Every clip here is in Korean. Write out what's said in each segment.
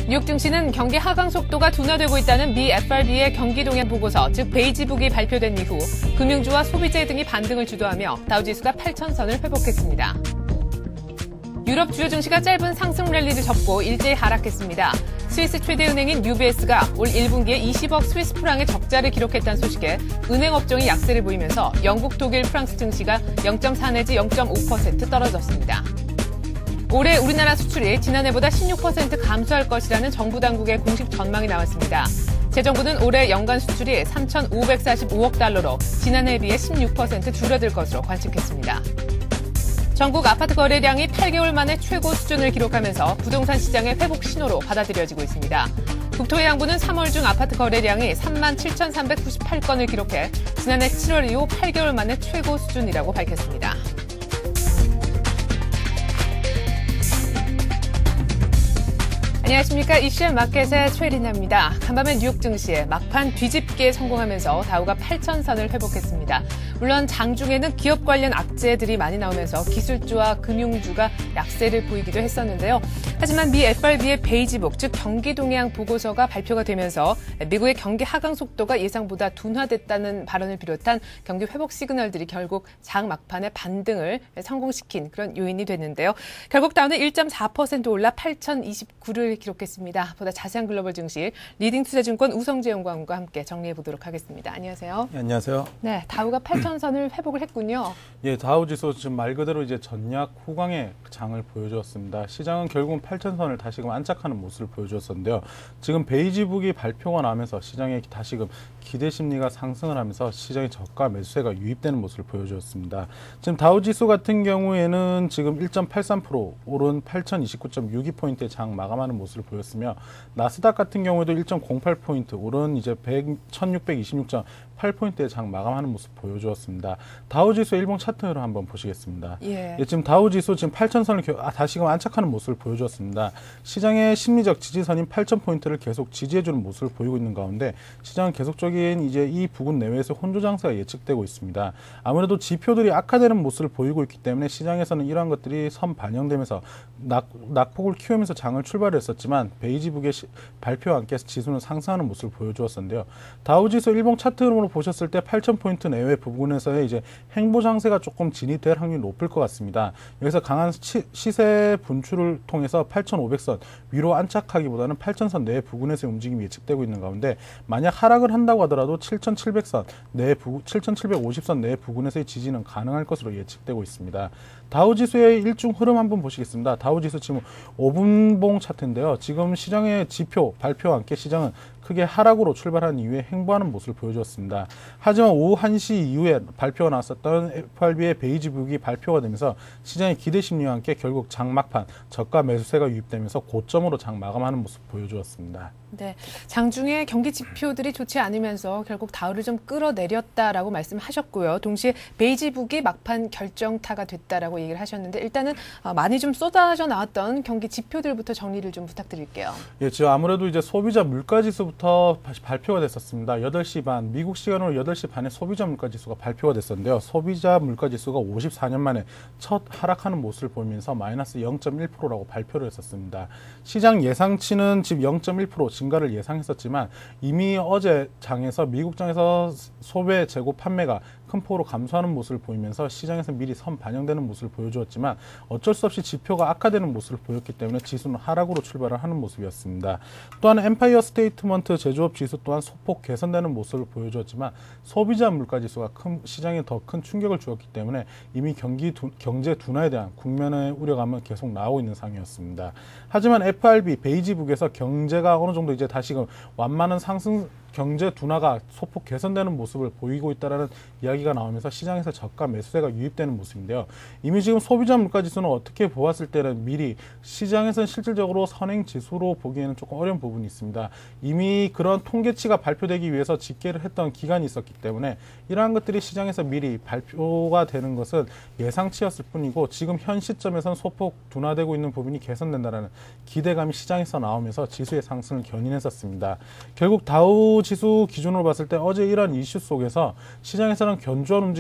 뉴욕 증시는 경기 하강 속도가 둔화되고 있다는 미 FRB의 경기 동향 보고서, 즉 베이지북이 발표된 이후 금융주와 소비재 등이 반등을 주도하며 다우지수가 8,000선을 회복했습니다. 유럽 주요 증시가 짧은 상승 랠리를 접고 일제히 하락했습니다. 스위스 최대 은행인 UBS가 올 1분기에 20억 스위스 프랑의 적자를 기록했다는 소식에 은행 업종이 약세를 보이면서 영국, 독일, 프랑스 증시가 0.4 내지 0.5% 떨어졌습니다. 올해 우리나라 수출이 지난해보다 16% 감소할 것이라는 정부 당국의 공식 전망이 나왔습니다. 새 정부는 올해 연간 수출이 3,545억 달러로 지난해에 비해 16% 줄어들 것으로 관측했습니다. 전국 아파트 거래량이 8개월 만에 최고 수준을 기록하면서 부동산 시장의 회복 신호로 받아들여지고 있습니다. 국토해양부는 3월 중 아파트 거래량이 37,398건을 기록해 지난해 7월 이후 8개월 만에 최고 수준이라고 밝혔습니다. 안녕하십니까. 이슈의 마켓의 최리나입니다. 간밤에 뉴욕 증시에 막판 뒤집기에 성공하면서 다우가 8,000선을 회복했습니다. 물론 장중에는 기업 관련 악재들이 많이 나오면서 기술주와 금융주가 약세를 보이기도 했었는데요. 하지만 미 FRB의 베이지북, 즉 경기 동향 보고서가 발표가 되면서 미국의 경기 하강 속도가 예상보다 둔화됐다는 발언을 비롯한 경기 회복 시그널들이 결국 장 막판에 반등을 성공시킨 그런 요인이 됐는데요. 결국 다우는 1.4% 올라 8,029를 기록했습니다. 보다 자세한 글로벌 증시 리딩투자증권 우성재 연구원과 함께 정리해 보도록 하겠습니다. 안녕하세요. 네, 안녕하세요. 네, 다우가 8,000선을 회복을 했군요. 예, 다우지수 지금 말 그대로 이제 전략 후강의 장을 보여주었습니다. 시장은 결국은 8,000선을 다시금 안착하는 모습을 보여주었었는데요. 지금 베이지북이 발표가 나면서 시장에 다시금 기대 심리가 상승을 하면서 시장의 저가 매수세가 유입되는 모습을 보여주었습니다. 지금 다우지수 같은 경우에는 지금 1.83% 오른 8,029.62포인트의 장 마감하는 모습을 보였으며 나스닥 같은 경우에도 1.08포인트 오른 이제 1,626.8포인트의 장 마감하는 모습 보여주었습니다. 다우지수 일봉 차트로 한번 보시겠습니다. 예, 지금 다우지수 지금 8,000선을 다시금 안착하는 모습을 보여주었습니다. 시장의 심리적 지지선인 8,000포인트를 계속 지지해주는 모습을 보이고 있는 가운데 시장은 계속적인 이제 이 부근 내외에서 혼조 장세가 예측되고 있습니다. 아무래도 지표들이 악화되는 모습을 보이고 있기 때문에 시장에서는 이러한 것들이 선 반영되면서 낙폭을 키우면서 장을 출발했었지만 베이지북의 발표와 함께 지수는 상승하는 모습을 보여주었었는데요. 다우지수 일봉 차트로 보셨을 때 8,000포인트 내외 부분에서의 이제 행보 장세가 조금 진입될 확률이 높을 것 같습니다. 여기서 강한 시세 분출을 통해서 8,500선 위로 안착하기보다는 8,000선 내 부근에서의 움직임이 예측되고 있는 가운데 만약 하락을 한다고 하더라도 7,700선 내 7,750선 내 부근에서의 지지는 가능할 것으로 예측되고 있습니다. 다우지수의 일중 흐름 한번 보시겠습니다. 다우지수 지금 5분봉 차트인데요. 지금 시장의 지표 발표와 함께 시장은 크게 하락으로 출발한 이후에 행보하는 모습을 보여주었습니다. 하지만 오후 1시 이후에 발표가 나왔었던 FRB의 베이지북이 발표가 되면서 시장의 기대 심리와 함께 결국 장 막판 저가 매수세가 유입되면서 고점으로 장 마감하는 모습 보여주었습니다. 네, 장중에 경기 지표들이 좋지 않으면서 결국 다우를 좀 끌어내렸다라고 말씀하셨고요. 동시에 베이지북이 막판 결정타가 됐다라고 얘기를 하셨는데 일단은 많이 좀 쏟아져 나왔던 경기 지표들부터 정리를 좀 부탁드릴게요. 예, 지금 아무래도 이제 소비자 물가지수부터 발표가 됐었습니다. 8시 반, 미국 시간으로 8시 반에 소비자 물가지수가 발표가 됐었는데요. 소비자 물가지수가 54년 만에 첫 하락하는 모습을 보이면서 마이너스 0.1%라고 발표를 했었습니다. 시장 예상치는 지금 0.1% 증가를 예상했었지만 이미 어제 장에서 미국 장에서 소매 재고 판매가 큰 폭으로 감소하는 모습을 보이면서 시장에서 미리 선 반영되는 모습을 보여주었지만 어쩔 수 없이 지표가 악화되는 모습을 보였기 때문에 지수는 하락으로 출발을 하는 모습이었습니다. 또한 엠파이어 스테이트먼트 제조업 지수 또한 소폭 개선되는 모습을 보여주었지만 소비자 물가지수가 시장에 더 큰 충격을 주었기 때문에 이미 경제 둔화에 대한 국면의 우려감은 계속 나오고 있는 상황이었습니다. 하지만 FRB 베이지북에서 경제가 어느 정도 이제 다시금 완만한 상승 경제 둔화가 소폭 개선되는 모습을 보이고 있다는 이야기가 나오면서 시장에서 저가 매수세가 유입되는 모습인데요. 이미 지금 소비자 물가지수는 어떻게 보았을 때는 미리 시장에서는 실질적으로 선행지수로 보기에는 조금 어려운 부분이 있습니다. 이미 그런 통계치가 발표되기 위해서 집계를 했던 기간이 있었기 때문에 이러한 것들이 시장에서 미리 발표가 되는 것은 예상치였을 뿐이고 지금 현 시점에서는 소폭 둔화되고 있는 부분이 개선된다는 기대감이 시장에서 나오면서 지수의 상승을 견인했었습니다. 결국 다우 다우지수 기준으로 봤을 때 어제 이런 이슈 속에서 시장에서는 견조한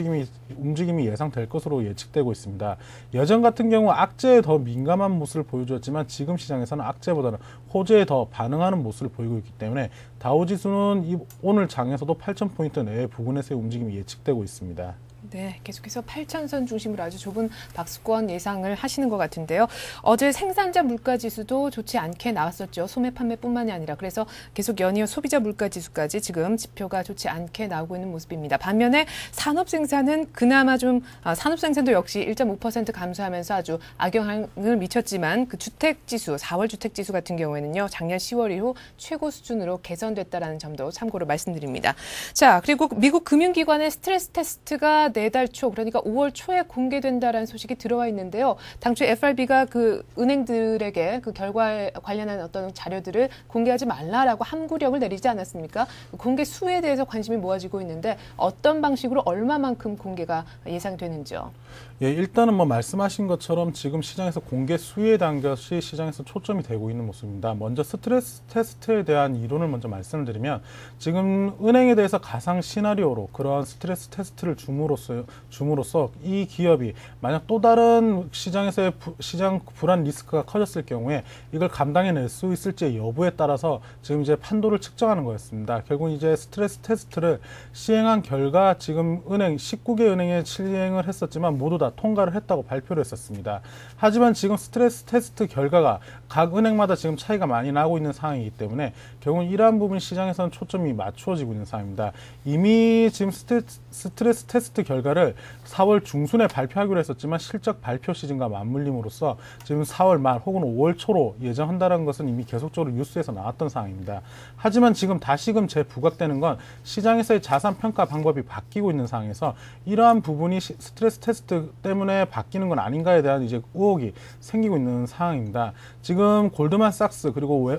움직임이 예상될 것으로 예측되고 있습니다. 예전 같은 경우 악재에 더 민감한 모습을 보여주었지만 지금 시장에서는 악재보다는 호재에 더 반응하는 모습을 보이고 있기 때문에 다우지수는 오늘 장에서도 8,000포인트 내외 부근에서의 움직임이 예측되고 있습니다. 네, 계속해서 8,000선 중심으로 아주 좁은 박스권 예상을 하시는 것 같은데요. 어제 생산자 물가지수도 좋지 않게 나왔었죠. 소매 판매뿐만이 아니라. 그래서 계속 연이어 소비자 물가지수까지 지금 지표가 좋지 않게 나오고 있는 모습입니다. 반면에 산업생산은 그나마 좀 산업생산도 역시 1.5% 감소하면서 아주 악영향을 미쳤지만 그 주택지수, 4월 주택지수 같은 경우에는요. 작년 10월 이후 최고 수준으로 개선됐다라는 점도 참고로 말씀드립니다. 자, 그리고 미국 금융기관의 스트레스 테스트가 내달 초, 그러니까 5월 초에 공개된다라는 소식이 들어와 있는데요. 당초 FRB가 그 은행들에게 그 결과에 관련한 어떤 자료들을 공개하지 말라라고 함구령을 내리지 않았습니까? 공개 수에 대해서 관심이 모아지고 있는데 어떤 방식으로 얼마만큼 공개가 예상되는지요? 예, 일단은 뭐 말씀하신 것처럼 지금 시장에서 공개 수에 대한 것이 시장에서 초점이 되고 있는 모습입니다. 먼저 스트레스 테스트에 대한 이론을 먼저 말씀을 드리면 지금 은행에 대해서 가상 시나리오로 그러한 스트레스 테스트를 줌으로써 이 기업이 만약 또 다른 시장에서의 시장 불안 리스크가 커졌을 경우에 이걸 감당해낼 수 있을지 여부에 따라서 지금 이제 판도를 측정하는 거였습니다. 결국 이제 스트레스 테스트를 시행한 결과 지금 은행 19개 은행에 시행을 했었지만 모두 다 통과를 했다고 발표를 했었습니다. 하지만 지금 스트레스 테스트 결과가 각 은행마다 지금 차이가 많이 나고 있는 상황이기 때문에 결국 이러한 부분 시장에서는 초점이 맞추어지고 있는 상황입니다. 이미 지금 스트레스 테스트 결과를 4월 중순에 발표하기로 했었지만 실적 발표 시즌과 맞물림으로써 지금 4월 말 혹은 5월 초로 예정한다는 것은 이미 계속적으로 뉴스에서 나왔던 상황입니다. 하지만 지금 다시금 재부각되는 건 시장에서의 자산 평가 방법이 바뀌고 있는 상황에서 이러한 부분이 스트레스 테스트 때문에 바뀌는 건 아닌가에 대한 이제 의혹이 생기고 있는 상황입니다. 지금 골드만삭스 그리고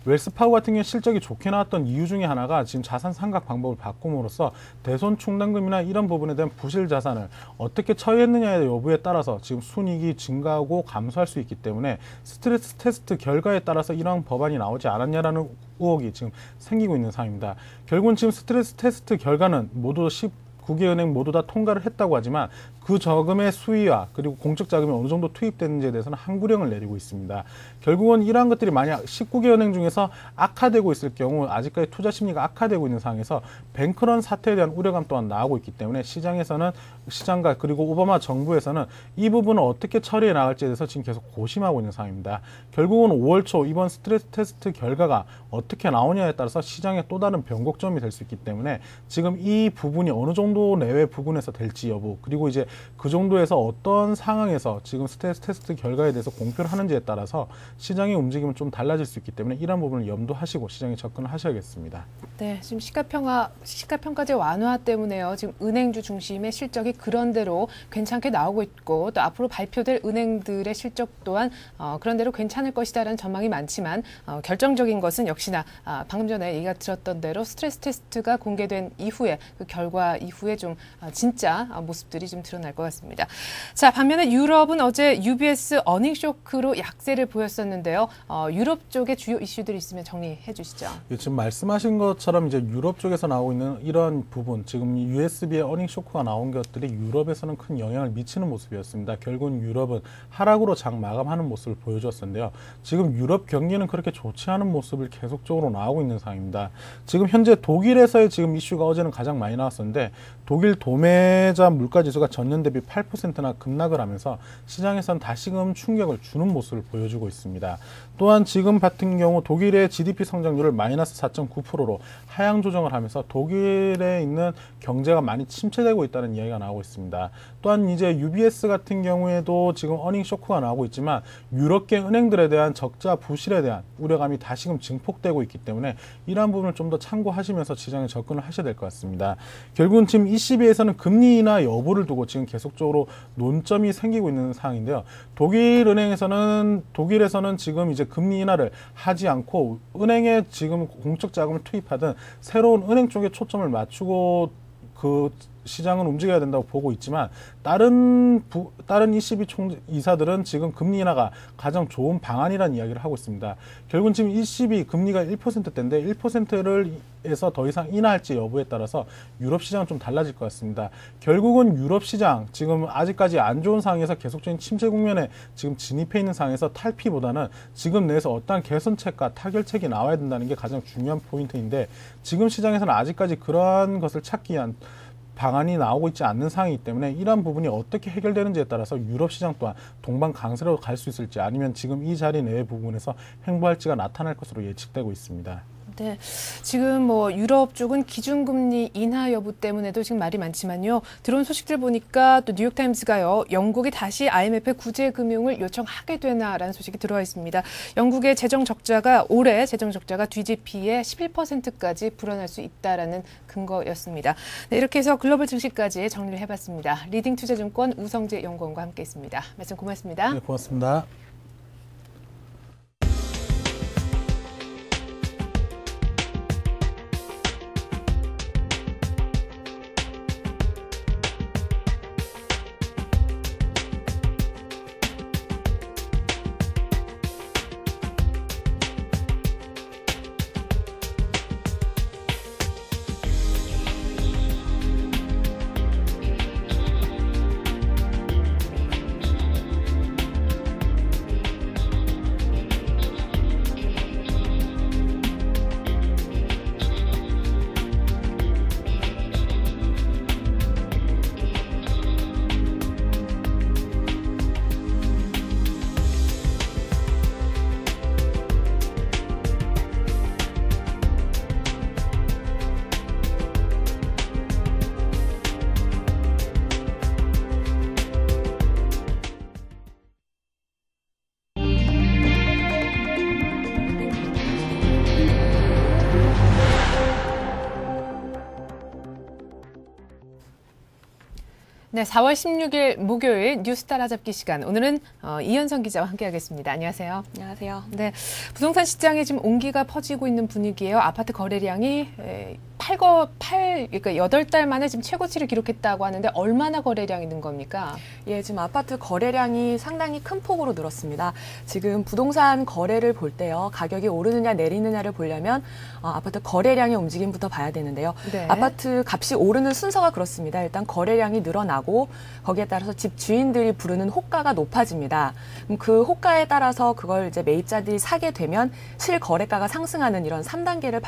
웰스파고 같은 경우 실적이 좋게 나왔던 이유 중에 하나가 지금 자산 상각 방법을 바꿈으로써 대손 충당금이나 이런 부분에 대한 부실 자산을 어떻게 처리했느냐의 여부에 따라서 지금 순이익이 증가하고 감소할 수 있기 때문에 스트레스 테스트 결과에 따라서 이러한 법안이 나오지 않았냐라는 의혹이 지금 생기고 있는 상황입니다. 결국은 지금 스트레스 테스트 결과는 모두 19개 은행 모두 다 통과를 했다고 하지만 그 저금의 수위와 그리고 공적 자금이 어느 정도 투입되는지에 대해서는 항구령을 내리고 있습니다. 결국은 이러한 것들이 만약 19개 은행 중에서 악화되고 있을 경우 아직까지 투자 심리가 악화되고 있는 상황에서 뱅크런 사태에 대한 우려감 또한 나오고 있기 때문에 시장과 그리고 오바마 정부에서는 이 부분을 어떻게 처리해 나갈지에 대해서 지금 계속 고심하고 있는 상황입니다. 결국은 5월 초 이번 스트레스 테스트 결과가 어떻게 나오냐에 따라서 시장의 또 다른 변곡점이 될 수 있기 때문에 지금 이 부분이 어느 정도 내외 부분에서 될지 여부 그리고 이제 그 정도에서 어떤 상황에서 지금 스트레스 테스트 결과에 대해서 공표를 하는지에 따라서 시장의 움직임은 좀 달라질 수 있기 때문에 이런 부분을 염두하시고 시장에 접근을 하셔야겠습니다. 네, 지금 시가평가제 완화 때문에요. 지금 은행주 중심의 실적이 그런대로 괜찮게 나오고 있고 또 앞으로 발표될 은행들의 실적 또한 그런대로 괜찮을 것이다라는 전망이 많지만 결정적인 것은 역시나 방금 전에 얘기가 들었던 대로 스트레스 테스트가 공개된 이후에 그 결과 이후에 좀 진짜 모습들이 좀 드러날 것 같습니다. 자, 반면에 유럽은 어제 UBS 어닝 쇼크로 약세를 보였었는데요. 유럽 쪽의 주요 이슈들이 있으면 정리해 주시죠. 예, 지금 말씀하신 것처럼 이제 유럽 쪽에서 나오고 있는 이런 부분, 지금 USB의 어닝 쇼크가 나온 것들이 유럽에서는 큰 영향을 미치는 모습이었습니다. 결국은 유럽은 하락으로 장 마감하는 모습을 보여줬었는데요. 지금 유럽 경기는 그렇게 좋지 않은 모습을 계속적으로 나오고 있는 상황입니다. 지금 현재 독일에서의 지금 이슈가 어제는 가장 많이 나왔었는데 독일 도매자 물가지수가 전년 대비 8%나 급락을 하면서 시장에서는 다시금 충격을 주는 모습을 보여주고 있습니다. 또한 지금 같은 경우 독일의 GDP 성장률을 마이너스 4.9%로 하향 조정을 하면서 독일에 있는 경제가 많이 침체되고 있다는 이야기가 나오고 있습니다. 또한 이제 UBS 같은 경우에도 지금 어닝 쇼크가 나오고 있지만 유럽계 은행들에 대한 적자 부실에 대한 우려감이 다시금 증폭되고 있기 때문에 이러한 부분을 좀 더 참고하시면서 시장에 접근을 하셔야 될 것 같습니다. 결국은 지금 ECB에서는 금리 인하 여부를 두고 지금 계속적으로 논점이 생기고 있는 상황인데요. 독일에서는 지금 이제 금리 인하를 하지 않고 은행에 지금 공적 자금을 투입하든 새로운 은행 쪽에 초점을 맞추고 그 시장은 움직여야 된다고 보고 있지만 다른 ECB 이사들은 지금 금리 인하가 가장 좋은 방안이라는 이야기를 하고 있습니다. 결국은 지금 ECB 금리가 1%대인데 1%를 에서 더 이상 인하할지 여부에 따라서 유럽 시장은 좀 달라질 것 같습니다. 결국은 유럽 시장 지금 아직까지 안 좋은 상황에서 계속적인 침체 국면에 지금 진입해 있는 상황에서 탈피보다는 지금 내에서 어떠한 개선책과 타결책이 나와야 된다는 게 가장 중요한 포인트인데 지금 시장에서는 아직까지 그러한 것을 찾기 위한 방안이 나오고 있지 않는 상황이기 때문에 이러한 부분이 어떻게 해결되는지에 따라서 유럽 시장 또한 동반 강세로 갈 수 있을지 아니면 지금 이 자리 내의 부분에서 횡보할지가 나타날 것으로 예측되고 있습니다. 네, 지금 유럽 쪽은 기준금리 인하 여부 때문에도 지금 말이 많지만요. 들어온 소식들 보니까 또 뉴욕타임스가요. 영국이 다시 IMF에 구제 금융을 요청하게 되나라는 소식이 들어와 있습니다. 영국의 올해 재정 적자가 GDP의 11%까지 불어날 수 있다라는 근거였습니다. 네, 이렇게 해서 글로벌 증시까지 정리를 해봤습니다. 리딩투자증권 우성재 연구원과 함께했습니다. 말씀 고맙습니다. 네, 고맙습니다. 네, 4월 16일 목요일 뉴스 따라잡기 시간. 오늘은 이현선 기자와 함께하겠습니다. 안녕하세요. 안녕하세요. 네, 부동산 시장에 지금 온기가 퍼지고 있는 분위기예요. 아파트 거래량이 그러니까 8달 만에 지금 최고치를 기록했다고 하는데 얼마나 거래량이 는 겁니까? 예, 지금 아파트 거래량이 상당히 큰 폭으로 늘었습니다. 지금 부동산 거래를 볼 때요, 가격이 오르느냐 내리느냐를 보려면 아파트 거래량의 움직임부터 봐야 되는데요. 네. 아파트 값이 오르는 순서가 그렇습니다. 일단 거래량이 늘어나고 거기에 따라서 집 주인들이 부르는 호가가 높아집니다. 그 호가에 따라서 그걸 이제 매입자들이 사게 되면 실거래가가 상승하는 이런 3단계를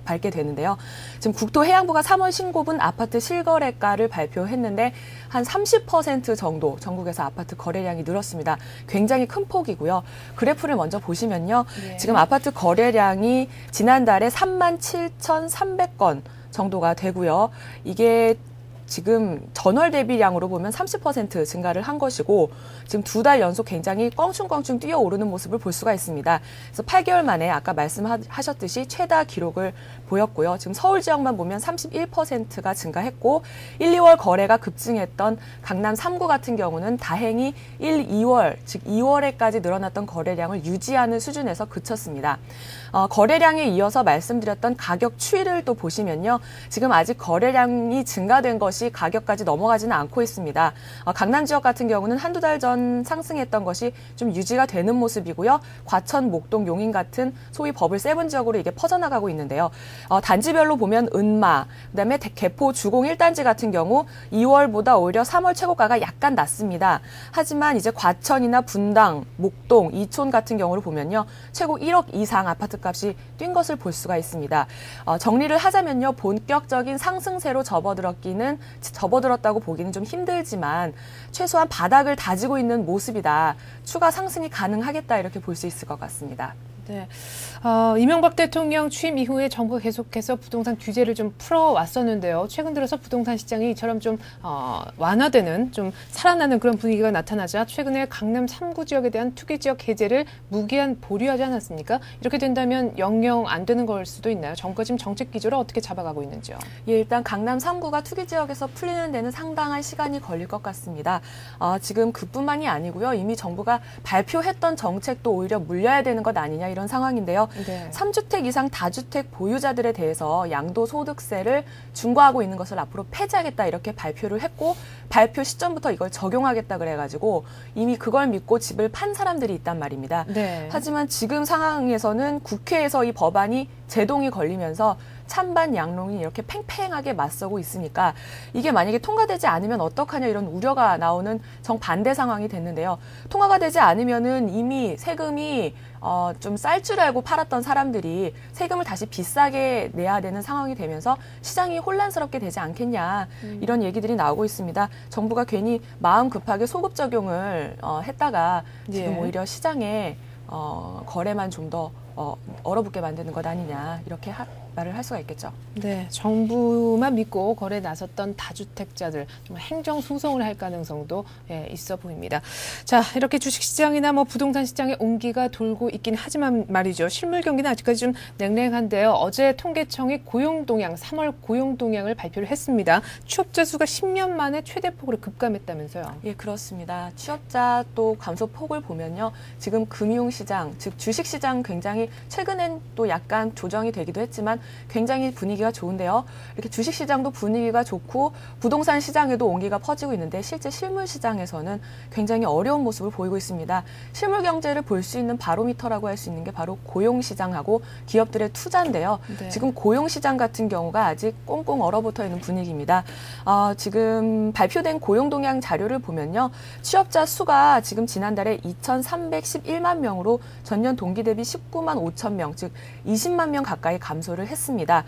밟게 되는데요. 지금 국토해양부가 3월 신고분 아파트 실거래가를 발표했는데 한 30% 정도 전국에서 아파트 거래량이 늘었습니다. 굉장히 큰 폭이고요. 그래프를 먼저 보시면요. 네. 지금 아파트 거래량이 지난달에 37,300건 정도가 되고요. 이게 지금 전월 대비량으로 보면 30% 증가를 한 것이고 지금 2달 연속 굉장히 껑충껑충 뛰어오르는 모습을 볼 수가 있습니다. 그래서 8개월 만에 아까 말씀하셨듯이 최다 기록을 보였고요. 지금 서울 지역만 보면 31%가 증가했고 1, 2월 거래가 급증했던 강남 3구 같은 경우는 다행히 1, 2월, 즉 2월에까지 늘어났던 거래량을 유지하는 수준에서 그쳤습니다. 거래량에 이어서 말씀드렸던 가격 추이를 또 보시면요. 지금 아직 거래량이 증가된 것이 가격까지 넘어가지는 않고 있습니다. 강남 지역 같은 경우는 한두 달 전 상승했던 것이 좀 유지가 되는 모습이고요. 과천, 목동, 용인 같은 소위 버블 7 지역으로 이게 퍼져나가고 있는데요. 단지별로 보면 은마, 그다음에 개포, 주공 1단지 같은 경우 2월보다 오히려 3월 최고가가 약간 낮습니다. 하지만 이제 과천이나 분당, 목동, 이촌 같은 경우를 보면요. 최고 1억 이상 아파트 값이 뛴 것을 볼 수가 있습니다. 정리를 하자면요. 본격적인 상승세로 접어들었다고 보기는 좀 힘들지만 최소한 바닥을 다지고 있는 모습이다. 추가 상승이 가능하겠다 이렇게 볼 수 있을 것 같습니다. 네, 이명박 대통령 취임 이후에 정부가 계속해서 부동산 규제를 좀 풀어왔었는데요. 최근 들어서 부동산 시장이 이처럼 좀 완화되는, 좀 살아나는 그런 분위기가 나타나자 최근에 강남 3구 지역에 대한 투기 지역 해제를 무기한 보류하지 않았습니까? 이렇게 된다면 영영 안 되는 걸 수도 있나요? 정부가 지금 정책 기조를 어떻게 잡아가고 있는지요? 예, 일단 강남 3구가 투기 지역에서 풀리는 데는 상당한 시간이 걸릴 것 같습니다. 지금 그뿐만이 아니고요. 이미 정부가 발표했던 정책도 오히려 물려야 되는 것 아니냐 이런 상황인데요. 네. 3주택 이상 다주택 보유자들에 대해서 양도소득세를 중과하고 있는 것을 앞으로 폐지하겠다 이렇게 발표를 했고 발표 시점부터 이걸 적용하겠다 그래가지고 이미 그걸 믿고 집을 판 사람들이 있단 말입니다. 네. 하지만 지금 상황에서는 국회에서 이 법안이 제동이 걸리면서 찬반 양론이 이렇게 팽팽하게 맞서고 있으니까 이게 만약에 통과되지 않으면 어떡하냐 이런 우려가 나오는 정반대 상황이 됐는데요. 통과가 되지 않으면은 이미 세금이 좀 쌀 줄 알고 팔았던 사람들이 세금을 다시 비싸게 내야 되는 상황이 되면서 시장이 혼란스럽게 되지 않겠냐 이런 얘기들이 나오고 있습니다. 정부가 괜히 마음 급하게 소급 적용을 했다가 지금 예. 오히려 시장에 거래만 좀 더 얼어붙게 만드는 것 아니냐 이렇게 말을 할 수가 있겠죠. 네, 정부만 믿고 거래에 나섰던 다주택자들 정말 행정 소송을 할 가능성도 있어 보입니다. 자, 이렇게 주식시장이나 부동산 시장에 온기가 돌고 있긴 하지만 말이죠. 실물 경기는 아직까지 좀 냉랭한데요. 어제 통계청이 고용 동향, 3월 고용 동향을 발표를 했습니다. 취업자 수가 10년 만에 최대폭으로 급감했다면서요. 예, 그렇습니다. 취업자 또 감소 폭을 보면요. 지금 금융시장, 즉 주식시장 굉장히 최근엔 또 약간 조정이 되기도 했지만 굉장히 분위기가 좋은데요. 이렇게 주식시장도 분위기가 좋고 부동산 시장에도 온기가 퍼지고 있는데 실제 실물 시장에서는 굉장히 어려운 모습을 보이고 있습니다. 실물 경제를 볼 수 있는 바로미터라고 할 수 있는 게 바로 고용시장하고 기업들의 투자인데요. 네. 지금 고용시장 같은 경우가 아직 꽁꽁 얼어붙어 있는 분위기입니다. 지금 발표된 고용동향 자료를 보면요. 취업자 수가 지금 지난달에 2,311만 명으로 전년 동기 대비 19만 5천 명, 즉 20만 명 가까이 감소를 했습니다.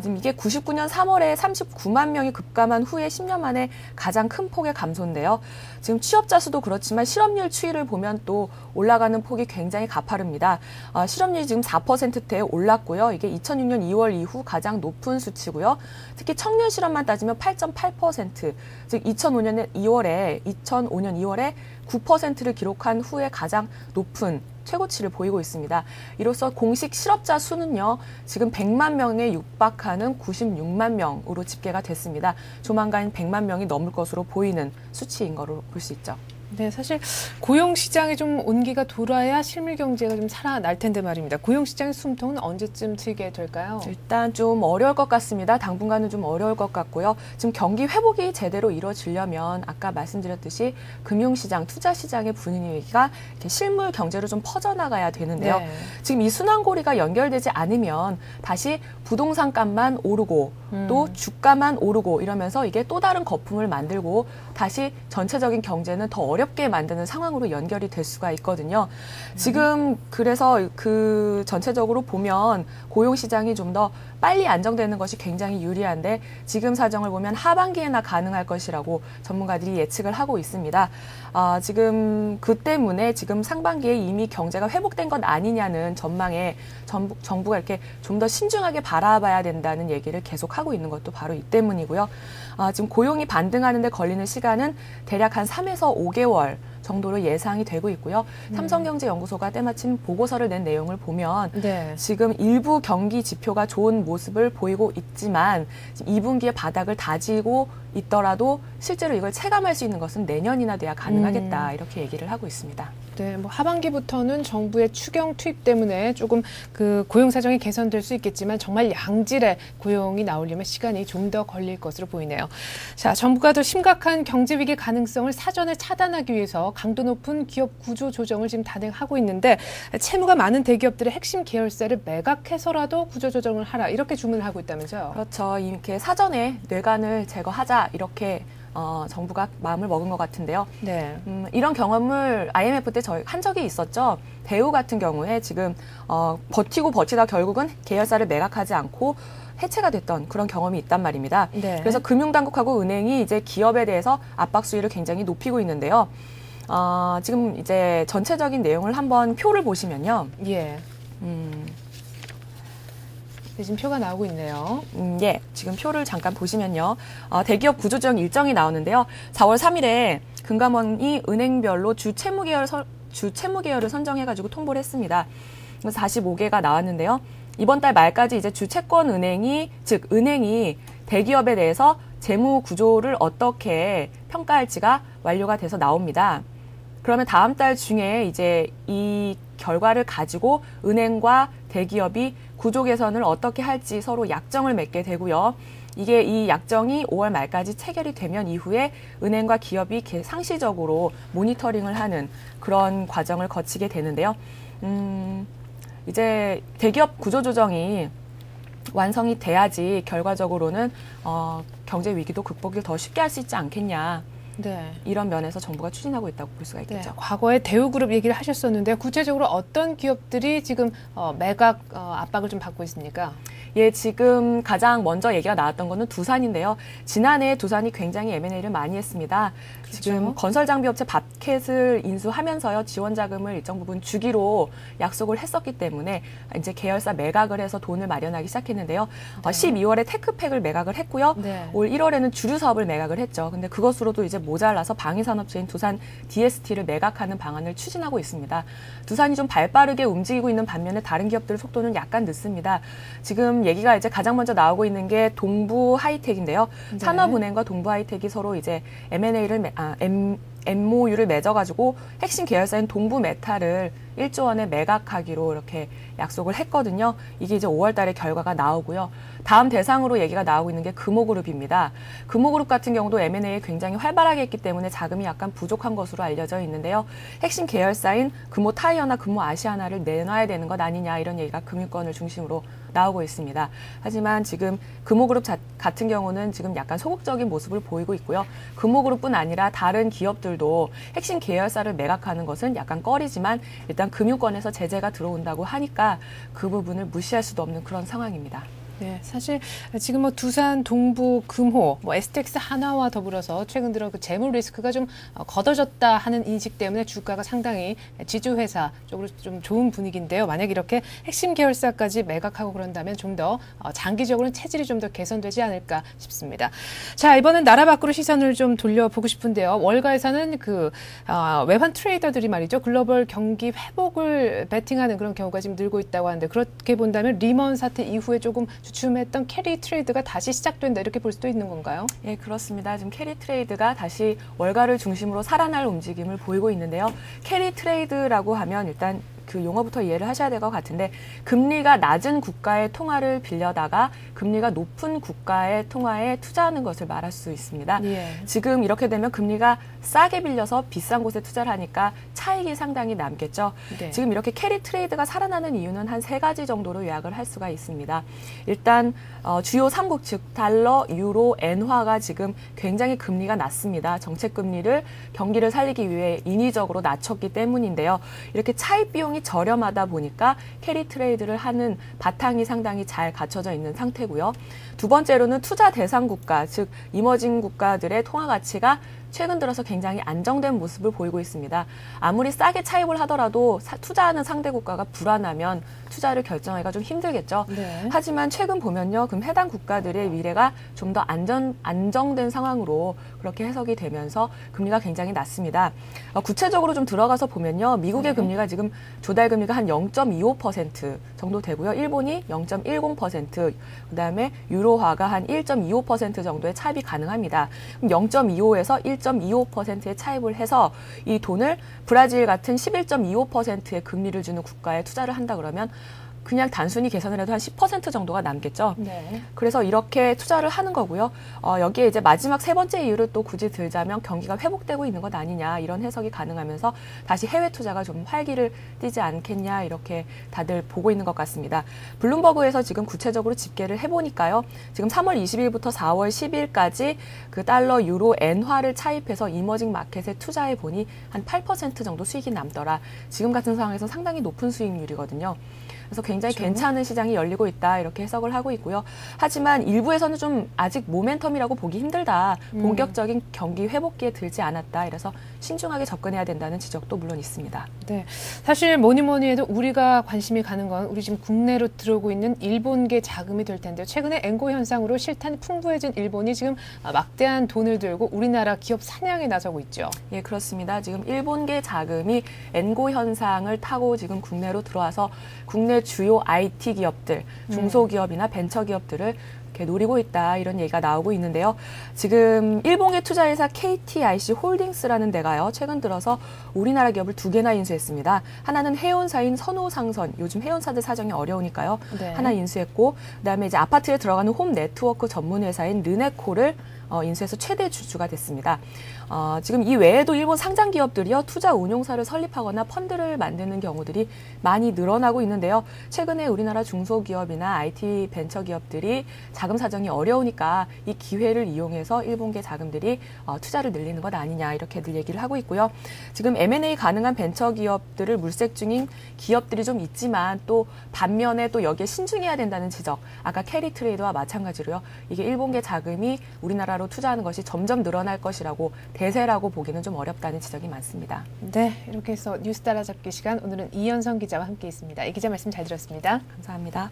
지금 이게 99년 3월에 39만 명이 급감한 후에 10년 만에 가장 큰 폭의 감소인데요. 지금 취업자 수도 그렇지만 실업률 추이를 보면 또 올라가는 폭이 굉장히 가파릅니다. 실업률이 지금 4%대에 올랐고요. 이게 2006년 2월 이후 가장 높은 수치고요. 특히 청년 실업만 따지면 8.8%, 즉 2005년 2월에 9%를 기록한 후에 가장 높은 최고치를 보이고 있습니다. 이로써 공식 실업자 수는요, 지금 100만 명에 육박하는 96만 명으로 집계가 됐습니다. 조만간 100만 명이 넘을 것으로 보이는 수치인 거로 볼 수 있죠. 네, 사실 고용시장에 좀 온기가 돌아야 실물 경제가 좀 살아날 텐데 말입니다. 고용시장의 숨통은 언제쯤 트이게 될까요? 일단 좀 어려울 것 같습니다. 당분간은 좀 어려울 것 같고요. 지금 경기 회복이 제대로 이루어지려면 아까 말씀드렸듯이 금융시장, 투자시장의 분위기가 이렇게 실물 경제로 좀 퍼져나가야 되는데요. 네. 지금 이 순환고리가 연결되지 않으면 다시 부동산 값만 오르고 또 주가만 오르고 이러면서 이게 또 다른 거품을 만들고 다시 전체적인 경제는 더 어렵게 만드는 상황으로 연결이 될 수가 있거든요. 지금 그래서 그 전체적으로 보면 고용시장이 좀 더 빨리 안정되는 것이 굉장히 유리한데 지금 사정을 보면 하반기에나 가능할 것이라고 전문가들이 예측을 하고 있습니다. 지금 그 때문에 지금 상반기에 이미 경제가 회복된 것 아니냐는 전망에 정부가 이렇게 좀 더 신중하게 바라봐야 된다는 얘기를 계속하고 있는 것도 바로 이 때문이고요. 지금 고용이 반등하는 데 걸리는 시간은 대략 한 3에서 5개월 정도로 예상이 되고 있고요. 삼성경제연구소가 때마침 보고서를 낸 내용을 보면 네. 지금 일부 경기 지표가 좋은 모습을 보이고 있지만 2분기에 바닥을 다지고 있더라도 실제로 이걸 체감할 수 있는 것은 내년이나 돼야 가능하겠다 이렇게 얘기를 하고 있습니다. 네, 하반기부터는 정부의 추경 투입 때문에 조금 그 고용 사정이 개선될 수 있겠지만 정말 양질의 고용이 나오려면 시간이 좀 더 걸릴 것으로 보이네요. 자, 정부가 더 심각한 경제 위기 가능성을 사전에 차단하기 위해서 강도 높은 기업 구조 조정을 지금 단행하고 있는데 채무가 많은 대기업들의 핵심 계열사를 매각해서라도 구조 조정을 하라 이렇게 주문을 하고 있다면서요. 그렇죠. 이렇게 사전에 뇌관을 제거하자 이렇게 정부가 마음을 먹은 것 같은데요. 네. 이런 경험을 IMF 때 저희 한 적이 있었죠. 대우 같은 경우에 지금 버티고 버티다 결국은 계열사를 매각하지 않고 해체가 됐던 그런 경험이 있단 말입니다. 네. 그래서 금융당국하고 은행이 이제 기업에 대해서 압박 수위를 굉장히 높이고 있는데요. 지금 이제 전체적인 내용을 한번 표를 보시면요. 예. 네, 지금 표가 나오고 있네요. 예, 지금 표를 잠깐 보시면요. 대기업 구조조정 일정이 나오는데요. 4월 3일에 금감원이 은행별로 주 채무 계열을 선정해가지고 통보를 했습니다. 그래서 45개가 나왔는데요. 이번 달 말까지 이제 주채권 은행이, 즉 은행이 대기업에 대해서 재무 구조를 어떻게 평가할지가 완료가 돼서 나옵니다. 그러면 다음 달 중에 이제 이 결과를 가지고 은행과 대기업이 구조 개선을 어떻게 할지 서로 약정을 맺게 되고요. 이 약정이 5월 말까지 체결이 되면 이후에 은행과 기업이 상시적으로 모니터링을 하는 그런 과정을 거치게 되는데요. 이제 대기업 구조조정이 완성이 돼야지 결과적으로는 경제 위기도 극복을 더 쉽게 할 수 있지 않겠냐. 네. 이런 면에서 정부가 추진하고 있다고 볼 수가 있겠죠. 네, 과거에 대우그룹 얘기를 하셨었는데 구체적으로 어떤 기업들이 지금 매각 압박을 좀 받고 있습니까? 예, 지금 가장 먼저 얘기가 나왔던 거는 두산인데요. 지난해 두산이 굉장히 M&A를 많이 했습니다. 그렇죠. 지금 건설장비업체 밥캣을 인수하면서요, 지원 자금을 일정 부분 주기로 약속을 했었기 때문에 이제 계열사 매각을 해서 돈을 마련하기 시작했는데요. 네. 12월에 테크팩을 매각을 했고요. 네. 올 1월에는 주류 사업을 매각을 했죠. 근데 그것으로도 이제 모자라서 방위산업체인 두산 DST를 매각하는 방안을 추진하고 있습니다. 두산이 좀 발빠르게 움직이고 있는 반면에 다른 기업들 속도는 약간 늦습니다. 지금 얘기가 이제 가장 먼저 나오고 있는 게 동부 하이텍인데요. 네. 산업은행과 동부 하이텍이 서로 이제 MOU를 맺어가지고 핵심 계열사인 동부 메탈을 1조 원에 매각하기로 이렇게 약속을 했거든요. 이게 이제 5월 달에 결과가 나오고요. 다음 대상으로 얘기가 나오고 있는 게 금호그룹입니다. 금호그룹 같은 경우도 M&A에 굉장히 활발하게 했기 때문에 자금이 약간 부족한 것으로 알려져 있는데요. 핵심 계열사인 금호타이어나 금호아시아나를 내놔야 되는 것 아니냐 이런 얘기가 금융권을 중심으로 나오고 있습니다. 하지만 지금 금호그룹 같은 경우는 지금 약간 소극적인 모습을 보이고 있고요. 금호그룹뿐 아니라 다른 기업들도 핵심 계열사를 매각하는 것은 약간 꺼리지만 일단 금융권에서 제재가 들어온다고 하니까 그 부분을 무시할 수도 없는 그런 상황입니다. 네, 사실 지금 두산, 동부, 금호, STX 하나와 더불어서 최근 들어 그 재무 리스크가 좀 걷어졌다 하는 인식 때문에 주가가 상당히 지주회사 쪽으로 좀 좋은 분위기인데요. 만약 이렇게 핵심 계열사까지 매각하고 그런다면 좀 더 장기적으로는 체질이 좀 더 개선되지 않을까 싶습니다. 자, 이번엔 나라 밖으로 시선을 좀 돌려보고 싶은데요. 월가에서는 외환 트레이더들이 말이죠. 글로벌 경기 회복을 베팅하는 그런 경우가 지금 늘고 있다고 하는데 그렇게 본다면 리먼 사태 이후에 조금 주춤했던 캐리 트레이드가 다시 시작된다 이렇게 볼 수도 있는 건가요? 예, 그렇습니다. 지금 캐리 트레이드가 다시 월가를 중심으로 살아날 움직임을 보이고 있는데요. 캐리 트레이드라고 하면 일단 그 용어부터 이해를 하셔야 될 것 같은데 금리가 낮은 국가의 통화를 빌려다가 금리가 높은 국가의 통화에 투자하는 것을 말할 수 있습니다. 예. 지금 이렇게 되면 금리가 싸게 빌려서 비싼 곳에 투자를 하니까 차익이 상당히 남겠죠. 네. 지금 이렇게 캐리 트레이드가 살아나는 이유는 한 3가지 정도로 요약을 할 수가 있습니다. 일단 주요 3국 즉 달러, 유로, 엔화가 지금 굉장히 금리가 낮습니다. 정책 금리를 경기를 살리기 위해 인위적으로 낮췄기 때문인데요. 이렇게 차입 비용이 저렴하다 보니까 캐리 트레이드를 하는 바탕이 상당히 잘 갖춰져 있는 상태고요. 두 번째로는 투자 대상 국가, 즉 이머징 국가들의 통화 가치가 최근 들어서 굉장히 안정된 모습을 보이고 있습니다. 아무리 싸게 차입을 하더라도 투자하는 상대 국가가 불안하면 투자를 결정하기가 좀 힘들겠죠. 네. 하지만 최근 보면요. 그럼 해당 국가들의 미래가 좀 더 안정된 상황으로 그렇게 해석이 되면서 금리가 굉장히 낮습니다. 구체적으로 좀 들어가서 보면요. 미국의 금리가 지금 조달 금리가 한 0.25% 정도 되고요. 일본이 0.10%, 그다음에 유로화가 한 1.25% 정도의 차입이 가능합니다. 그럼 0.25에서 1.25%의 차입을 해서 이 돈을 브라질 같은 11.25%의 금리를 주는 국가에 투자를 한다 그러면 그냥 단순히 계산을 해도 한 10% 정도가 남겠죠. 네. 그래서 이렇게 투자를 하는 거고요. 여기에 이제 마지막 3번째 이유를 또 굳이 들자면 경기가 회복되고 있는 것 아니냐 이런 해석이 가능하면서 다시 해외 투자가 좀 활기를 띠지 않겠냐 이렇게 다들 보고 있는 것 같습니다. 블룸버그에서 지금 구체적으로 집계를 해보니까요. 지금 3월 20일부터 4월 10일까지 그 달러, 유로, 엔화를 차입해서 이머징 마켓에 투자해 보니 한 8% 정도 수익이 남더라. 지금 같은 상황에서 상당히 높은 수익률이거든요. 그래서 굉장히 그렇죠. 괜찮은 시장이 열리고 있다 이렇게 해석을 하고 있고요. 하지만 일부에서는 좀 아직 모멘텀이라고 보기 힘들다. 본격적인 경기 회복기에 들지 않았다. 이래서 신중하게 접근해야 된다는 지적도 물론 있습니다. 네, 사실 뭐니 해도 우리가 관심이 가는 건 우리 지금 국내로 들어오고 있는 일본계 자금이 될 텐데요. 최근에 엔고 현상으로 실탄이 풍부해진 일본이 지금 막대한 돈을 들고 우리나라 기업 사냥에 나서고 있죠. 예, 그렇습니다. 지금 일본계 자금이 엔고 현상을 타고 지금 국내로 들어와서 국내 주요 IT 기업들, 중소기업이나 벤처기업들을 이렇게 노리고 있다 이런 얘기가 나오고 있는데요. 지금 일본계 투자회사 KTIC 홀딩스라는 데가요. 최근 들어서 우리나라 기업을 2개나 인수했습니다. 하나는 해운사인 선호상선, 요즘 해운사들 사정이 어려우니까요. 네. 하나 인수했고 그다음에 이제 아파트에 들어가는 홈 네트워크 전문 회사인 르네코를 인수해서 최대 주주가 됐습니다. 지금 이 외에도 일본 상장 기업들이요, 투자 운용사를 설립하거나 펀드를 만드는 경우들이 많이 늘어나고 있는데요. 최근에 우리나라 중소기업이나 IT 벤처 기업들이 자금 사정이 어려우니까 이 기회를 이용해서 일본계 자금들이 투자를 늘리는 것 아니냐 이렇게들 얘기를 하고 있고요. 지금 M&A 가능한 벤처 기업들을 물색 중인 기업들이 좀 있지만 또 반면에 또 여기에 신중해야 된다는 지적, 아까 캐리 트레이드와 마찬가지로요. 이게 일본계 자금이 우리나라로 투자하는 것이 점점 늘어날 것이라고 대세라고 보기는 좀 어렵다는 지적이 많습니다. 네, 이렇게 해서 뉴스 따라잡기 시간, 오늘은 이현성 기자와 함께 있습니다. 이 기자 말씀 잘 들었습니다. 감사합니다.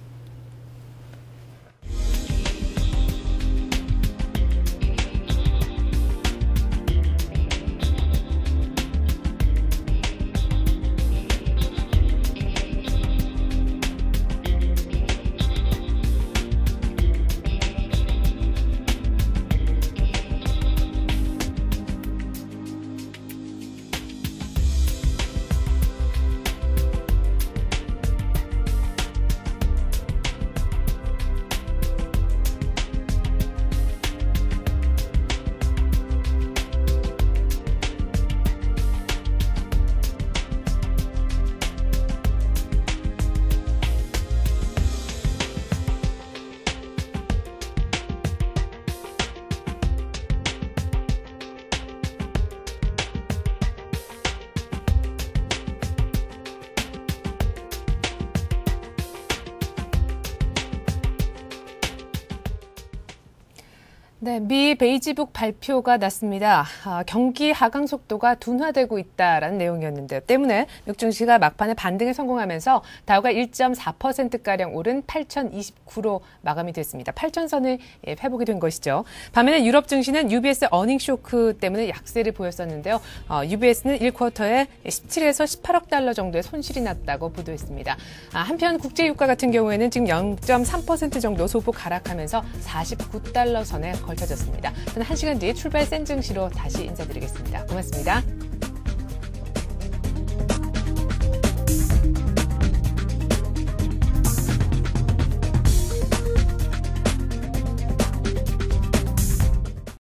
네, 미 베이지북 발표가 났습니다. 경기 하강 속도가 둔화되고 있다라는 내용이었는데요. 때문에 맥증시가 막판에 반등에 성공하면서 다우가 1.4%가량 오른 8,029로 마감이 됐습니다. 8,000선을 회복이 된 것이죠. 반면에 유럽 증시는 UBS 어닝 쇼크 때문에 약세를 보였었는데요. UBS는 1쿼터에 17에서 18억 달러 정도의 손실이 났다고 보도했습니다. 한편 국제유가 같은 경우에는 지금 0.3% 정도 소폭 하락하면서 49달러 선에 걸쳐졌습니다. 저는 1시간 뒤에 출발 센 증시로 다시 인사드리겠습니다. 고맙습니다.